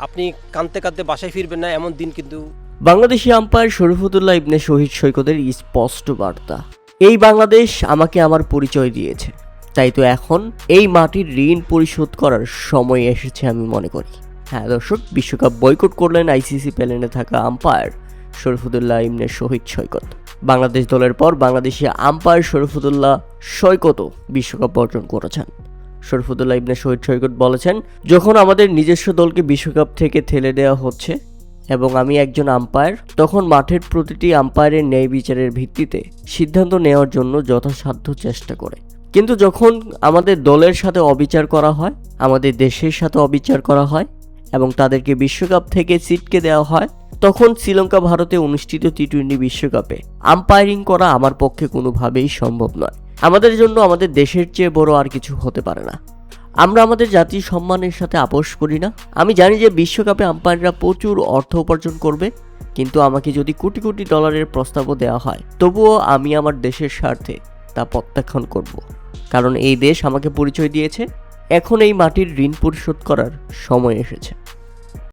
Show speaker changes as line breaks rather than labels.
আপনি কাঁদতে কাঁদতে বাসায় ফিরবেন না এমন দিন কিন্তু।
বাংলাদেশি আম্পায়ার শরীফুদ্দোল্লাহ ইবনে শহীদ সৈকতের স্পষ্ট বার্তা, এই বাংলাদেশ আমাকে আমার পরিচয় দিয়েছে, তাই তো এখন এই মাটির ঋণ পরিশোধ করার সময় এসেছে আমি মনে করি। হ্যাঁ দর্শক, বিশ্বকাপ বয়কট করলেন আইসিসি প্যানেলে থাকা আম্পায়ার শরীফুদ্দোল্লাহ ইবনে শহীদ সৈকত। বাংলাদেশ দলের পর বাংলাদেশি আম্পায়ার শরীফুদ্দোল্লাহ সৈকতও বিশ্বকাপ বর্জন করেছেন। শরীফুদ্দোল্লাহ ইবনে শহীদ সৈকত বলেছেন, যখন আমাদের নিজস্ব দলকে বিশ্বকাপ থেকে ঠেলে দেওয়া হচ্ছে এবং আমি একজন আম্পায়ার, তখন মাঠের প্রতিটি আম্পায়ারের ন্যায় বিচারের ভিত্তিতে সিদ্ধান্ত নেওয়ার জন্য যথাসাধ্য চেষ্টা করে। কিন্তু যখন আমাদের দলের সাথে অবিচার করা হয়, আমাদের দেশের সাথে অবিচার করা হয় এবং তাদেরকে বিশ্বকাপ থেকে ছিটকে দেওয়া হয়, তখন শ্রীলঙ্কা ভারতে অনুষ্ঠিত টি-20 বিশ্বকাপে আম্পায়ারিং করা আমার পক্ষে কোনোভাবেই সম্ভব নয়। আমাদের জন্য আমাদের দেশের চেয়ে বড় আর কিছু হতে পারে না। আমরা আমাদের জাতীয় সম্মানের সাথে আপোষ করি না। আমি জানি যে বিশ্বকাপে আম্পায়াররা প্রচুর অর্থ উপার্জন করবে, কিন্তু আমাকে যদি কোটি কোটি ডলারের প্রস্তাবও দেওয়া হয়, তবুও আমি আমার দেশের স্বার্থে তা প্রত্যাখ্যান করব। কারণ এই দেশ আমাকে পরিচয় দিয়েছে, এখন এই মাটির ঋণ পরিশোধ করার সময় এসেছে।